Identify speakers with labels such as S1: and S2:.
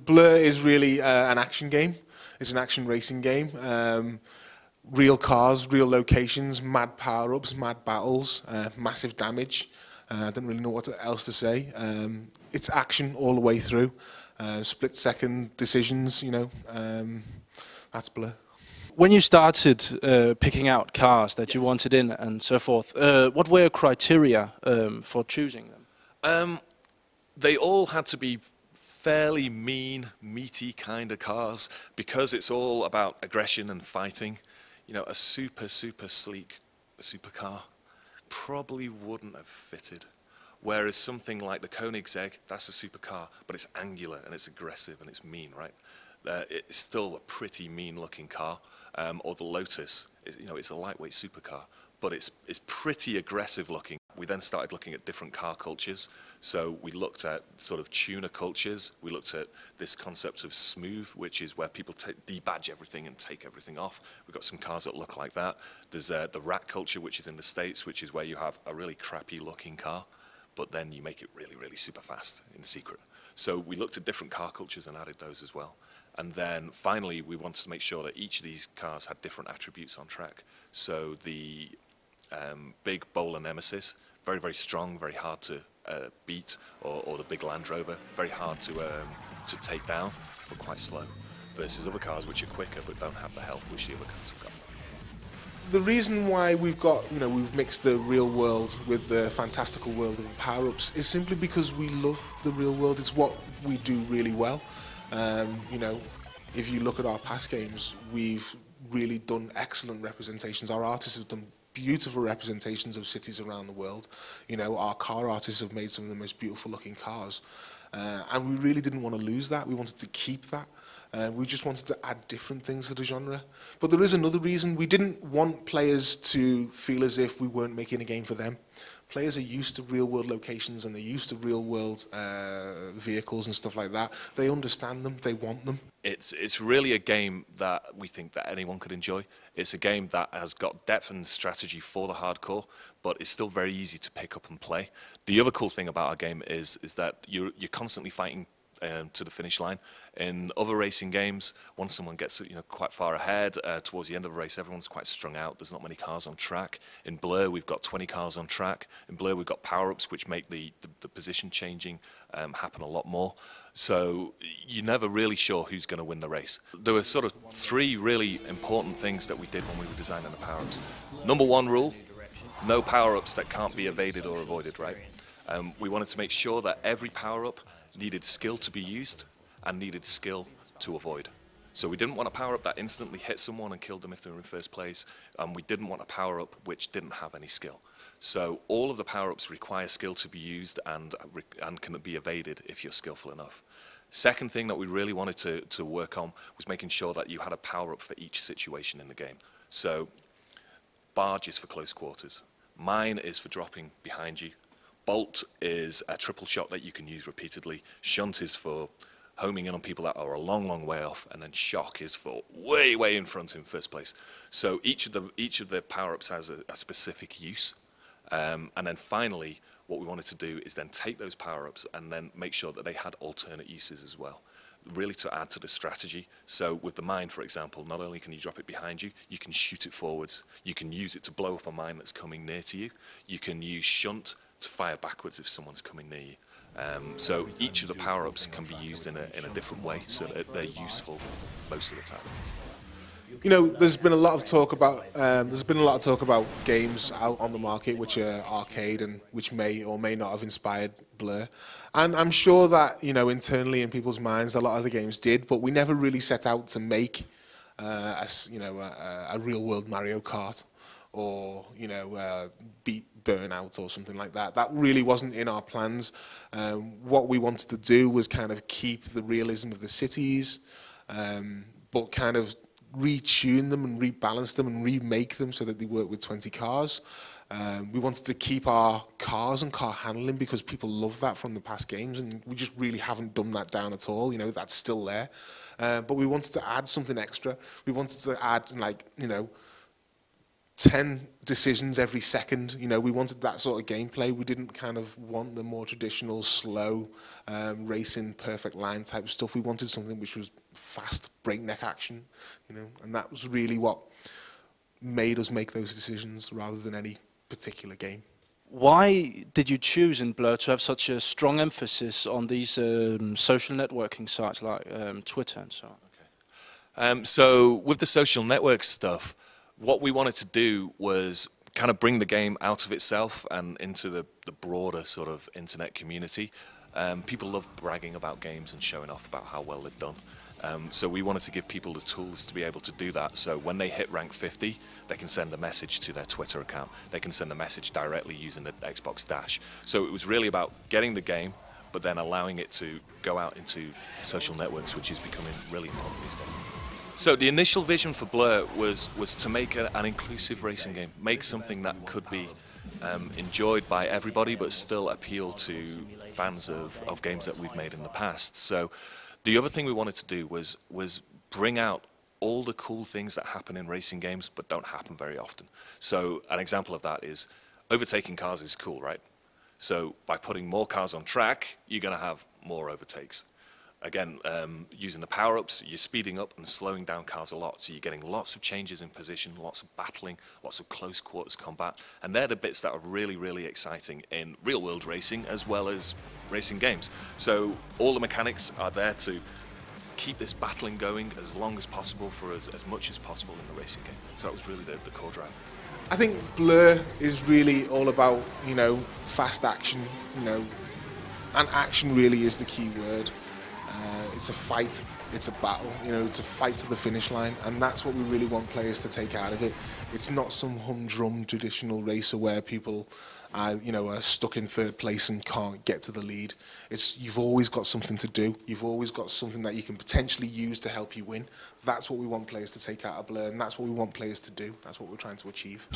S1: Blur is really an action game. It's an action racing game. Real cars, real locations, mad power-ups, mad battles, massive damage. I don't really know what else to say. It's action all the way through. Split-second decisions, you know. That's Blur.
S2: When you started picking out cars that you wanted in and so forth, what were your criteria for choosing them?
S3: They all had to be fairly mean, meaty kind of cars, because it's all about aggression and fighting. You know, a super sleek supercar probably wouldn't have fitted. Whereas something like the Koenigsegg, that's a supercar, but it's angular and it's aggressive and it's mean, right? It's still a pretty mean-looking car. Or the Lotus, you know, it's a lightweight supercar, but it's pretty aggressive looking. We then started looking at different car cultures. So we looked at sort of tuner cultures. We looked at this concept of smooth, which is where people debadge everything and take everything off. We've got some cars that look like that. There's the rat culture, which is in the States, which is where you have a really crappy looking car, but then you make it really super fast in secret. So we looked at different car cultures and added those as well. And then finally, we wanted to make sure that each of these cars had different attributes on track. So the big Bowler Nemesis, very strong, very hard to beat, or the big Land Rover, very hard to take down, but quite slow. Versus other cars which are quicker but don't have the health which the other cars have got.
S1: The reason why we've got, you know, we've mixed the real world with the fantastical world of the power-ups is simply because we love the real world. It's what we do really well. You know, if you look at our past games, we've really done excellent representations. Our artists have done beautiful representations of cities around the world. You know, our car artists have made some of the most beautiful looking cars. And we really didn't want to lose that. We wanted to keep that. We just wanted to add different things to the genre. But there is another reason. We didn't want players to feel as if we weren't making a game for them. Players are used to real-world locations and they're used to real-world vehicles and stuff like that. They understand them. They want them.
S3: It's really a game that we think that anyone could enjoy. It's a game that has got depth and strategy for the hardcore, but it's still very easy to pick up and play. The other cool thing about our game is that you're constantly fighting to the finish line. In other racing games, once someone gets quite far ahead, towards the end of the race, everyone's quite strung out. There's not many cars on track. In Blur, we've got 20 cars on track. In Blur, we've got power-ups which make the position changing happen a lot more. So you're never really sure who's going to win the race. There were sort of three really important things that we did when we were designing the power-ups. Number one rule, no power-ups that can't be evaded or avoided, right? We wanted to make sure that every power-up needed skill to be used and needed skill to avoid. So we didn't want a power-up that instantly hit someone and killed them if they were in first place, and we didn't want a power-up which didn't have any skill. So all of the power-ups require skill to be used and can be evaded if you're skillful enough. Second thing that we really wanted to work on was making sure that you had a power-up for each situation in the game. So barge is for close quarters. Mine is for dropping behind you. Bolt is a triple shot that you can use repeatedly. Shunt is for homing in on people that are a long way off, and then shock is for way in front in first place. So each of the power-ups has a specific use, and then finally, what we wanted to do is then take those power-ups and then make sure that they had alternate uses as well, really to add to the strategy. So with the mine, for example, not only can you drop it behind you, you can shoot it forwards. You can use it to blow up a mine that's coming near to you. You can use shunt to fire backwards if someone's coming near you. So each of the power-ups can be used in a different way, so that they're useful most of the time.
S1: You know, there's been a lot of talk about games out on the market which are arcade and which may or may not have inspired Blur. And I'm sure that, you know, internally in people's minds, a lot of the games did, but we never really set out to make a real-world Mario Kart or, you know, beat Burnout or something like that. That really wasn't in our plans. What we wanted to do was kind of keep the realism of the cities, but kind of retune them and rebalance them and remake them so that they work with 20 cars. We wanted to keep our cars and car handling because people love that from the past games, and we just really haven't dumbed that down at all. You know, that's still there. But we wanted to add something extra. We wanted to add, like, you know, 10 decisions every second. You know, we wanted that sort of gameplay. We didn't kind of want the more traditional, slow, racing, perfect line type stuff. We wanted something which was fast, breakneck action, you know, and that was really what made us make those decisions rather than any particular game.
S2: Why did you choose in Blur to have such a strong emphasis on these social networking sites like Twitter and so on?
S3: Okay. So with the social network stuff, what we wanted to do was kind of bring the game out of itself and into the broader sort of internet community. People love bragging about games and showing off about how well they've done. So we wanted to give people the tools to be able to do that. So when they hit rank 50, they can send a message to their Twitter account. They can send a message directly using the Xbox Dash. So it was really about getting the game, but then allowing it to go out into social networks, which is becoming really important these days. So the initial vision for Blur was to make an inclusive racing game, make something that could be enjoyed by everybody, but still appeal to fans of games that we've made in the past. So the other thing we wanted to do was bring out all the cool things that happen in racing games, but don't happen very often. So an example of that is overtaking cars is cool, right? So by putting more cars on track, you're going to have more overtakes. Again, using the power-ups, you're speeding up and slowing down cars a lot, so you're getting lots of changes in position, lots of battling, lots of close quarters combat, and they're the bits that are really, really exciting in real-world racing as well as racing games. So all the mechanics are there to keep this battling going as long as possible for as much as possible in the racing game. So that was really the core drive.
S1: I think Blur is really all about, you know, fast action, you know, and action really is the key word. It's a fight, it's a battle, you know, it's a fight to the finish line, and that's what we really want players to take out of it. It's not some humdrum traditional racer where people you know, are stuck in third place and can't get to the lead. You've always got something to do. You've always got something that you can potentially use to help you win. That's what we want players to take out of Blur, and that's what we want players to do. That's what we're trying to achieve.